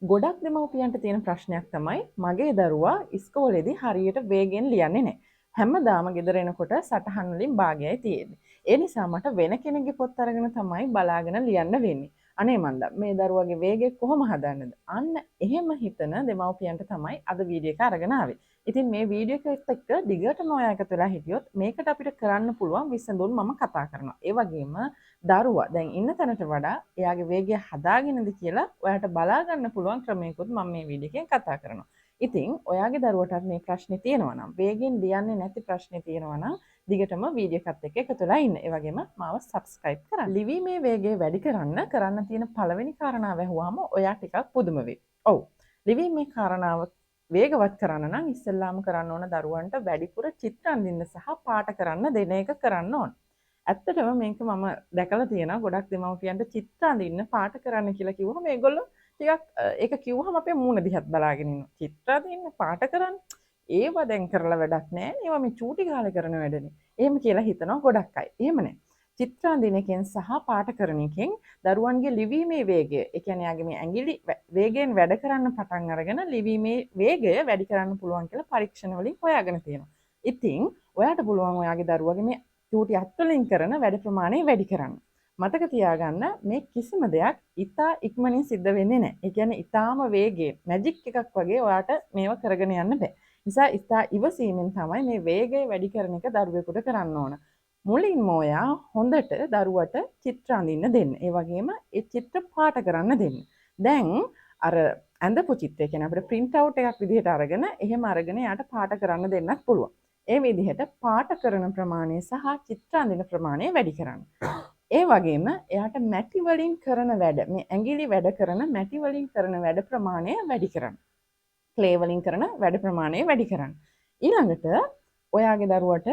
ගොඩක් දෙමව්පියන්ට තියෙන ප්‍රශ්නයක් තමයි මගේ දරුවා ඉස්කෝලේදී හරියට වේගෙන් ලියන්නේ නැහැ. හැමදාම ගෙදර එනකොට සටහන් වලින් භාගයයි තියෙන්නේ. ඒ නිසා මට වෙන කෙනෙක්ගේ පොත් අරගෙන තමයි බලාගෙන ලියන්න වෙන්නේ. අනේ මන්දා මේ දරුවගේ වේගය කොහොම හදන්නද? අන්න එහෙම හිතන දෙමව්පියන්ට තමයි අද වීඩියෝ එක අරගෙන ආවේ. ඉතින් මේ වීඩියෝ එකත් එක්ක දිගටම ඔයා එකතු වෙලා හිටියොත් මේකට අපිට කරන්න පුළුවන් විසඳුම් මම කතා කරනවා. ඒ වගේම දරුවා දැන් ඉන්න තැනට වඩා එයාගේ වේගය හදාගෙනද කියලා ඔයාට බලා ගන්න පුළුවන් ක්‍රමයකුත් මම මේ වීඩියෝ එකෙන් කතා කරනවා. ඉතින් ඔයාගේ දරුවටත් මේ ප්‍රශ්නේ තියෙනවා නම් වේගෙන් ලියන්නේ නැති ප්‍රශ්නේ තියෙනවා නම් දිගටම වීඩියෝ එකත් එක්ක එකතු වෙලා ඉන්න. ඒ වගේම මාව subscribe කරන්න. ලිවීමේ වේගය වැඩි කරන්න තියෙන පළවෙනි කාරණාව ඇහුවාම ඔයා ටිකක් පුදුම වෙයි. ඔව්. ලිවීමේ කාරණාව වේගවත් කරන්න නම් ඉස්සෙල්ලාම කරන්න ඕන දරුවන්ට වැඩිපුර චිත්‍ර අඳින්න සහ පාට කරන්න දෙන එක කරන්න ඕන. ඇත්තටම මේක මම දැකලා තියෙනවා ගොඩක් දෙමව්පියන්ට චිත්‍ර අඳින්න පාට කරන්න කියලා කිව්වම මේගොල්ලෝ ටිකක් ඒක කිව්වම අපේ මූණ දිහත් බලාගෙන ඉන්නවා. චිත්‍ර අඳින්න පාට කරන්න ඒව දැන් කරලා වැඩක් නැහැ. ඒවා මේ චූටි කාලේ කරන වැඩනේ. එහෙම කියලා හිතනවා ගොඩක් අය. එහෙම නැහැ. චිත්‍ර අඳින එකෙන් සහ පාට කරන එකෙන් දරුවන්ගේ ලිවීමේ වේගය, ඒ කියන්නේ යාගේ මේ ඇඟිලි වේගයෙන් වැඩ කරන්න පටන් අරගෙන ලිවීමේ වේගය වැඩි කරන්න පුළුවන් කියලා පරීක්ෂණ වලින් හොයාගෙන තියෙනවා. ඉතින් ඔයාට පුළුවන් ඔයාගේ දරුවගේ මේ චූටි අත්වලින් කරන වැඩ ප්‍රමාණය වැඩි කරන්න. මතක තියාගන්න මේ කිසිම දෙයක් ඉතා ඉක්මනින් සිද්ධ වෙන්නේ නැහැ. ඒ කියන්නේ ඉතාම වේගයෙන් මැජික් එකක් වගේ ඔයාට මේව කරගෙන යන්න බෑ. නිසා ඉතා ඉවසීමෙන් තමයි මේ වේගය වැඩි කරන එක දරුවෙකුට කරන්න ඕන. මුලින්ම ඔයා හොඳට දරුවට චිත්‍ර අඳින්න දෙන්න. ඒ වගේම ඒ චිත්‍ර පාට කරන්න දෙන්න. දැන් අර ඇඳපු චිත්‍රය කියන්නේ අපිට print out එකක් විදිහට අරගෙන එහෙම අරගෙන යාට පාට කරන්න දෙන්නත් පුළුවන්. ඒ විදිහට පාට කරන ප්‍රමාණය සහ චිත්‍ර අඳින ප්‍රමාණය වැඩි කරන්න. ඒ වගේම එයාට මැටි වලින් කරන වැඩ මේ ඇඟිලි වැඩ කරන මැටි වලින් කරන වැඩ ප්‍රමාණය වැඩි කරන්න. ක්ලේ වලින් කරන වැඩ ප්‍රමාණය වැඩි කරන්න. ඊළඟට ඔයාගේ දරුවට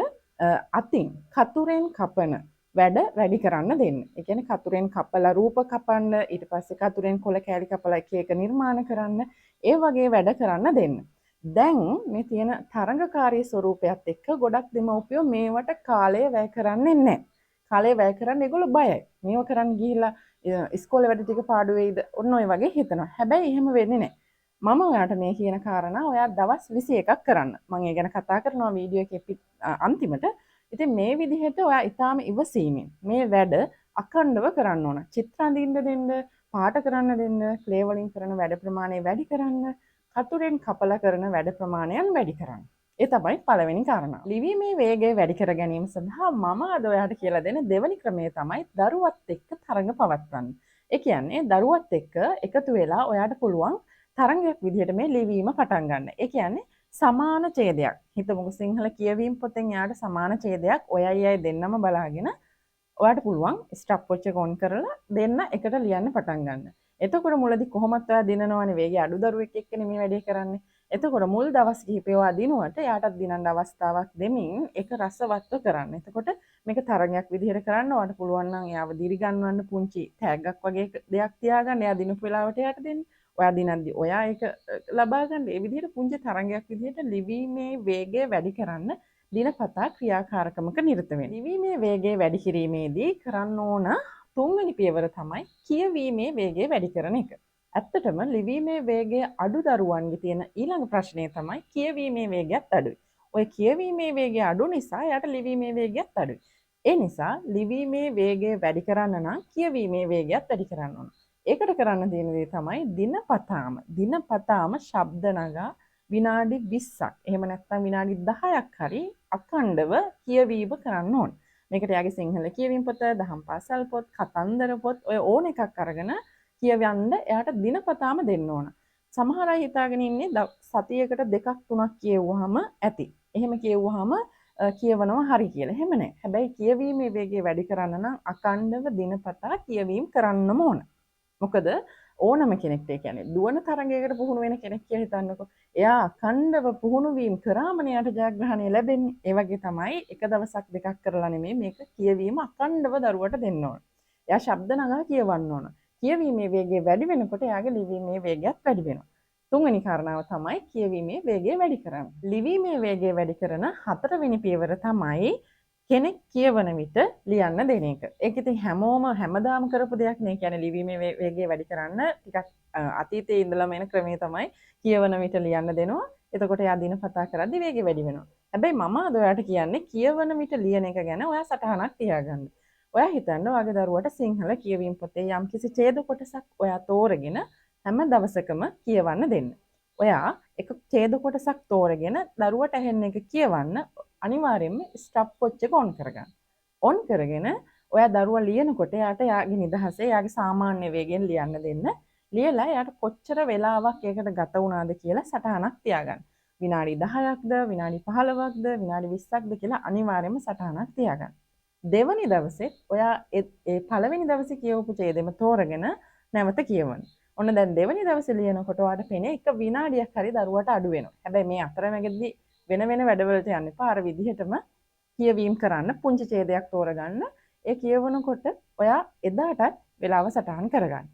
අතින් කතුරෙන් කපන වැඩ වැඩි කරන්න දෙන්න. ඒ කියන්නේ කතුරෙන් කපලා රූප කපන්න, ඊට පස්සේ කතුරෙන් කොළ කෑලි කපලා එක එක නිර්මාණ කරන්න, ඒ වගේ වැඩ කරන්න දෙන්න. දැන් මේ තියෙන තරඟකාරී ස්වරූපයත් එක්ක ගොඩක් දෙමව්පියෝ මේවට කාලය වැය කරන්නේ නැහැ. කාලය වැය කරන්න ඒගොල්ලෝ බයයි. මේව කරන්න ගිහිල්ලා ඉස්කෝලේ වැඩ ටික පාඩු වෙයිද? ඔන්න ඔය වගේ හිතනවා. හැබැයි එහෙම වෙන්නේ නැහැ. මම ඔයාට මේ කියන කාරණා ඔයා දවස් 21ක් කරන්න. මම ඒ ගැන කතා කරනවා වීඩියෝ එකේ අන්තිමට. ඉතින් මේ විදිහට ඔයා ඊටාම ඉවසීමෙන් මේ වැඩ අඛණ්ඩව කරන්න ඕන. චිත්‍ර අඳින්න දෙන්න, පාට කරන්න දෙන්න, ක්ලේ වලින් කරන වැඩ ප්‍රමාණය වැඩි කරන්න, කතුරෙන් කපලා කරන වැඩ ප්‍රමාණයන් වැඩි කරන්න. ඒ තමයි පළවෙනි කාරණාව. ලිවීමේ වේගය වැඩි කර ගැනීම සඳහා මම අද ඔයාට කියලා දෙන දෙවෙනි ක්‍රමය තමයි දරුවත් එක්ක තරඟ පවත්වන්න. ඒ කියන්නේ දරුවත් එක්ක එකතු වෙලා ඔයාට පුළුවන් තරඟයක් විදිහට මේ ලිවීම පටන් ගන්න. ඒ කියන්නේ සමාන ඡේදයක්. හිතමුකෝ සිංහල කියවීම පොතෙන් යාට සමාන ඡේදයක් ඔයයි අය දෙන්නම බලාගෙන ඔයාට පුළුවන් ස්ටොප් වොච් එක ඔන් කරලා දෙන්න එකට ලියන්න පටන් ගන්න. එතකොට මුලදී කොහොමත් ඔයා දිනනවනේ වේගය අඩු දරුවෙක් එක්කනේ මේ වැඩේ කරන්නේ. එතකොට මුල් දවස් කිහිපේ ඔයා දිනුවට යාටත් දිනන්න අවස්ථාවක් දෙමින් ඒක රසවත්ව කරන්න. එතකොට මේක තරගයක් විදිහට කරන්න ඔයාට පුළුවන් නම් එයාව දිරි ගන්නවන්න පුංචි ටැග්ගක් වගේ දෙයක් තියාගන්න. එයා දිනපු වෙලාවට එයාට දෙන්න. ඔයා දිනද්දි ඔයා ඒක ලබා ගන්න. ඒ විදිහට පුංචි තරගයක් විදිහට ලිවීමේ වේගය වැඩි කරන්න දිනපතා ක්‍රියාකාරකමක නිරත වෙන්න. ලිවීමේ වේගය වැඩි කිරීමේදී කරන්න ඕන තුන්වෙනි පියවර තමයි කියවීමේ වේගය වැඩි කරන එක. ඇත්තටම ලිවීමේ වේගය අඩු දරුවන්ගේ තියෙන ඊළඟ ප්‍රශ්නය තමයි කියවීමේ වේගයත් අඩුයි. ඔය කියවීමේ වේගය අඩු නිසා යාට ලිවීමේ වේගයත් අඩුයි. ඒ නිසා ලිවීමේ වේගය වැඩි කරන්න නම් කියවීමේ වේගයත් වැඩි කරන්න ඕන. ඒකට කරන්න තියෙන දේ තමයි දිනපතාම ශබ්ද නගා විනාඩි 20ක් එහෙම නැත්නම් විනාඩි 10ක් හරි අඛණ්ඩව කියවීම කරන්න ඕන. මේකට යාගේ සිංහල කියවීම පොත, දහම් පාසල් පොත්, කතන්දර පොත් ඔය ඕන එකක් අරගෙන කියවන්න එයාට දිනපතාම දෙන්න ඕන. සමහර අය හිතාගෙන ඉන්නේ සතියකට 2ක් 3ක් කියවුවාම ඇති. එහෙම කියවුවාම කියවනවා හරි කියලා. එහෙම නැහැ. හැබැයි කියවීමේ වේගය වැඩි කරන්න නම් අඛණ්ඩව දිනපතා කියවීම කරන්නම ඕන. මොකද ඕනම කෙනෙක්ට ඒ කියන්නේ දුවන තරඟයකට පුහුණු වෙන කෙනෙක් කියලා හිතන්නකෝ. එයා අඛණ්ඩව පුහුණු වීම කරාමනේ යාට ජයග්‍රහණය ලැබෙන්නේ. ඒ වගේ තමයි එක දවසක් දෙකක් කරලා නෙමෙයි මේක කියවීම අඛණ්ඩව දරුවට දෙන්න ඕන. එයා ශබ්ද නගා කියවන්න ඕන. කියවීමේ වේගය වැඩි වෙනකොට එයාගේ ලිවීමේ වේගයත් වැඩි වෙනවා. තුන්වෙනි කාරණාව තමයි කියවීමේ වේගය වැඩි කරන්න. ලිවීමේ වේගය වැඩි කරන හතරවෙනි පියවර තමයි කෙනෙක් කියවන විට ලියන්න දෙන එක. ඒක ඉතින් හැමෝම හැමදාම කරපු දෙයක් නේ. කියන්නේ ලිවීමේ වේගය වැඩි කරන්න ටිකක් අතීතයේ ඉඳලම එන ක්‍රමය තමයි කියවන විට ලියන්න දෙනවා. එතකොට එයා දිනපතා කරද්දි වේගය වැඩි වෙනවා. හැබැයි මම අද ඔයාලට කියන්නේ කියවන විට ලියන එක ගැන ඔයා සටහනක් තියාගන්න. ඔයා හිතන්න ඔයාගේ දරුවට සිංහල කියවීම පොතේ යම්කිසි ඡේද කොටසක් ඔයා තෝරගෙන හැම දවසකම කියවන්න දෙන්න. ඔයා එක ඡේද කොටසක් තෝරගෙන දරුවට ඇහෙන එක කියවන්න අනිවාර්යයෙන්ම ස්ටොප් වොච් එක ඔන් කරගන්න. ඔන් කරගෙන ඔයා දරුවා ලියනකොට එයාට එයාගේ නිදහසේ එයාගේ සාමාන්‍ය වේගයෙන් ලියන්න දෙන්න. ලියලා එයාට කොච්චර වෙලාවක් ඒකට ගත වුණාද කියලා සටහනක් තියාගන්න. විනාඩි 10ක්ද විනාඩි 15ක්ද විනාඩි 20ක්ද කියලා අනිවාර්යයෙන්ම සටහනක් තියාගන්න. දෙවනි දවසේ ඔයා ඒ පළවෙනි දවසේ කියවපු ඡේදෙම තෝරගෙන නැවත කියවන්න. ඔන්න දැන් දෙවනි දවසේ ලියනකොට ඔයාට පේන්නේ එක විනාඩියක් හරි දරුවට අඩු වෙනවා. හැබැයි මේ අතරමැදදී වෙන වෙන වැඩවලට යන්න එපා. අර විදිහටම කියවීම කරන්න පුංචි ඡේදයක් තෝරගන්න. ඒ කියවනකොට ඔයා එදාටත් වෙලාව සටහන් කරගන්න.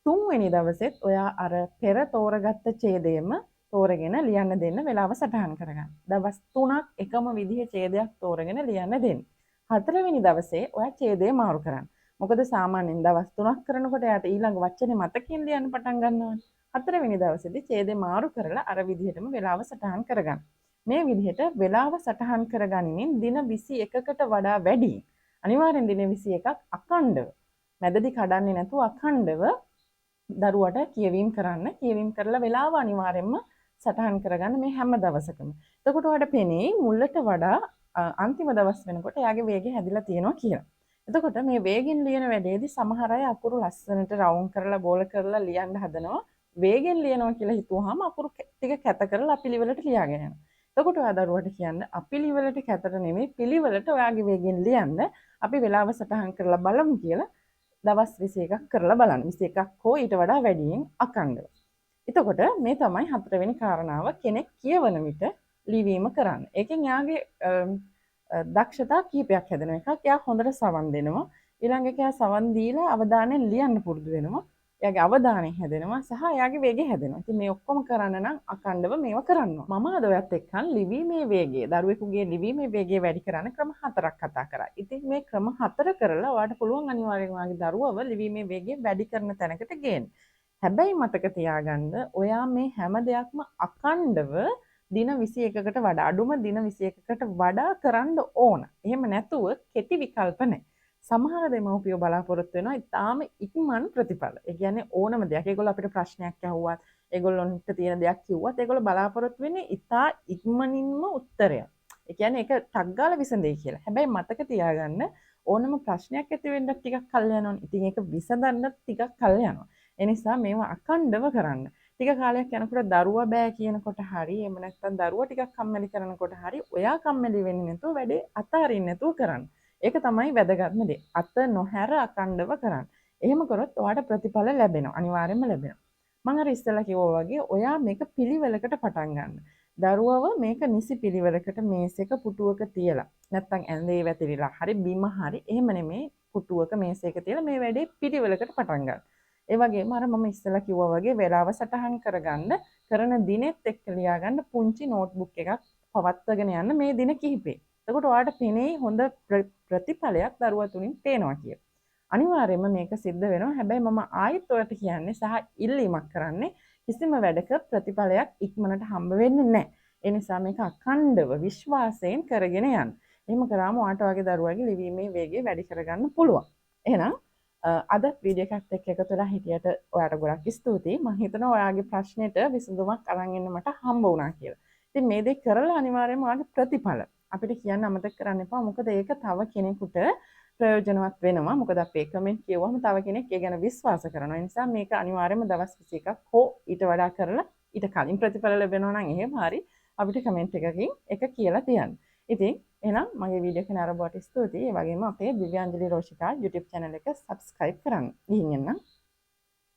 තුන්වෙනි දවසෙත් ඔයා අර පෙර තෝරගත්ත ඡේදයෙම තෝරගෙන ලියන්න දෙන්න වෙලාව සටහන් කරගන්න. දවස් 3ක් එකම විදිහේ ඡේදයක් තෝරගෙන ලියන්න දෙන්න. හතරවෙනි දවසේ ඔයා ඡේදය මාරු කරන්න. මොකද සාමාන්‍යයෙන් දවස් 3ක් කරනකොට එයාට ඊළඟ වචනේ මතකින් ලියන්න පටන් ගන්නවානේ. හතරවෙනි දවසේදී ඡේදය මාරු කරලා අර විදිහටම වෙලාව සටහන් කරගන්න. මේ විදිහට වෙලාව සටහන් කරගනිමින් දින 21කට වඩා වැඩි. අනිවාර්යෙන් දින 21ක් අඛණ්ඩව. මැදදී කඩන්නේ නැතුව අඛණ්ඩව දරුවට කියවීම කරන්න. කියවීම කරලා වෙලාව අනිවාර්යෙන්ම සටහන් කරගන්න මේ හැම දවසකම. එතකොට ඔයාලට පෙනේ මුලට වඩා අන්තිම දවස් වෙනකොට එයාගේ වේගය හැදිලා තියෙනවා කියලා. එතකොට මේ වේගෙන් ලියන වැඩේදී සමහර අය අකුරු ලස්සනට රවුම් කරලා බෝල කරලා ලියන්න හදනවා. වේගෙන් ලියනවා කියලා හිතුවාම අකුරු ටික කැත කරලා අපිලිවලට ලියාගෙන යනවා. එතකොට ඔයා දරුවට කියන්න අපිලිවලට කැතට නෙමෙයි පිළිවෙලට ඔයාගේ වේගෙන් ලියන්න. අපි වෙලාව සටහන් කරලා බලමු කියලා දවස් 21ක් කරලා බලන්න. 21ක් හෝ ඊට වඩා වැඩියෙන් අඛණ්ඩව. එතකොට මේ තමයි හතරවෙනි කාරණාව කෙනෙක් කියවන විට ලිවීම කරන්න. ඒකෙන් එයාගේ දක්ෂතා කීපයක් හැදෙන එකක්. එයා හොඳට සවන් දෙනවා. ඊළඟ එක එයා සවන් දීලා අවධානයෙන් ලියන්න පුරුදු වෙනවා. එයාගේ අවධානය හැදෙනවා සහ එයාගේ වේගය හැදෙනවා. ඉතින් මේ ඔක්කොම කරන්න නම් අඛණ්ඩව මේව කරන්න ඕන. මම අද ඔයත් එක්කන් ලිවීමේ වේගය, දරුවෙකුගේ ලිවීමේ වේගය වැඩි කරන්න ක්‍රම 4ක් කතා කරා. ඉතින් මේ ක්‍රම 4 කරලා ඔයාලට පුළුවන් අනිවාර්යෙන් ඔයාගේ දරුවව ලිවීමේ වේගය වැඩි කරන තැනකට ගේන්න. හැබැයි මතක තියාගන්න ඔයා මේ හැම දෙයක්ම අඛණ්ඩව දින 21කට වඩා අඩුම දින 21කට වඩා කරන්න ඕන. එහෙම නැතුව කෙටි විකල්ප නැහැ. සමහර දෙමව්පියෝ බලාපොරොත්තු වෙනවා ඊටාම ඉක්මන් ප්‍රතිඵල. ඒ කියන්නේ ඕනම දෙයක්. ඒගොල්ලෝ අපිට ප්‍රශ්නයක් අහුවත්, ඒගොල්ලොන්ට තියෙන දෙයක් කිව්වත් ඒගොල්ලෝ බලාපොරොත්තු වෙන්නේ ඉතා ඉක්මනින්ම උත්තරයක්. ඒ කියන්නේ ඒක ටක් ගාලා විසඳෙයි කියලා. හැබැයි මතක තියාගන්න ඕනම ප්‍රශ්නයක් ඇති වෙන්න ටිකක් කල් යනවනේ. ඉතින් ඒක විසඳන්න ටිකක් කල් යනවා. ඒ නිසා මේවා අඛණ්ඩව කරන්න. ටික කාලයක් යනකොට දරුවා බෑ කියනකොට හරි එහෙම නැත්නම් දරුවා ටිකක් කම්මැලි කරනකොට හරි ඔයා කම්මැලි වෙන්නේ නැතුව වැඩේ අතාරින්න නැතුව කරන්න. ඒක තමයි වැදගත්ම දේ. අත නොහැර අඛණ්ඩව කරන්න. එහෙම කරොත් ඔයාට ප්‍රතිඵල ලැබෙනවා. අනිවාර්යයෙන්ම ලැබෙනවා. මම අර ඉස්සෙල්ලා කිව්වා වගේ ඔයා මේක පිළිවෙලකට පටන් ගන්න. දරුවව මේක නිසි පිළිවෙලකට මේසෙක පුටුවක තියලා නැත්නම් ඇඳේ වැතිරිලා හරි බිම හරි එහෙම නෙමෙයි පුටුවක මේසෙක තියලා මේ වැඩේ පිළිවෙලකට පටන් ගන්න. ඒ වගේම අර මම ඉස්සෙල්ලා කිව්වා වගේ වෙලාව සටහන් කරගන්න කරන දිනෙත් එක්ක ලියාගන්න පුංචි නෝට්බුක් එකක් පවත්වාගෙන යන්න මේ දින කිහිපේ. එතකොට ඔයාලට පෙනේ හොඳ ප්‍රතිඵලයක් දරුවා තුලින් පේනවා කියලා. අනිවාර්යයෙන්ම මේක සිද්ධ වෙනවා. හැබැයි මම ආයෙත් ඔයාලට කියන්නේ සහ ඉල්ලීමක් කරන්නේ කිසිම වැඩක ප්‍රතිඵලයක් ඉක්මනට හම්බ වෙන්නේ නැහැ. ඒ නිසා මේක අඛණ්ඩව විශ්වාසයෙන් කරගෙන යන්න. එහෙම කරාම ඔයාට ඔයාගේ දරුවාගේ ලිවීමේ වේගය වැඩි කරගන්න පුළුවන්. එහෙනම් අද වීඩියෝ එකත් එක්ක එකතු වෙලා හිටියට ඔයාට ගොඩක් ස්තුතියි. මම හිතනවා ඔයාගේ ප්‍රශ්නෙට විසඳුමක් අරන් එන්න මට හම්බ වුණා කියලා. ඉතින් මේ දේ කරලා අනිවාර්යයෙන්ම ඔයාගේ ප්‍රතිඵල අපිට කියන්න අමතක කරන්න එපා. මොකද ඒක තව කෙනෙකුට ප්‍රයෝජනවත් වෙනවා. මොකද අපේ කමෙන්ට් කියවම තව කෙනෙක් ඒ ගැන විශ්වාස කරනවා. ඒ නිසා මේක අනිවාර්යයෙන්ම දවස් 21ක් හෝ ඊට වඩා කරලා ඊට කලින් ප්‍රතිඵල ලැබෙනවා නම් එහෙම හරි අපිට කමෙන්ට් එකකින් එක කියලා තියන්න. ඉතින් එහෙනම් මගේ වීඩියෝ එක නරඹුවට ස්තුතියි. ඒ වගේම අපේ දිව්‍යාංජලි රෝෂිකා YouTube channel එක subscribe කරන්න. ගිහින් එන්න.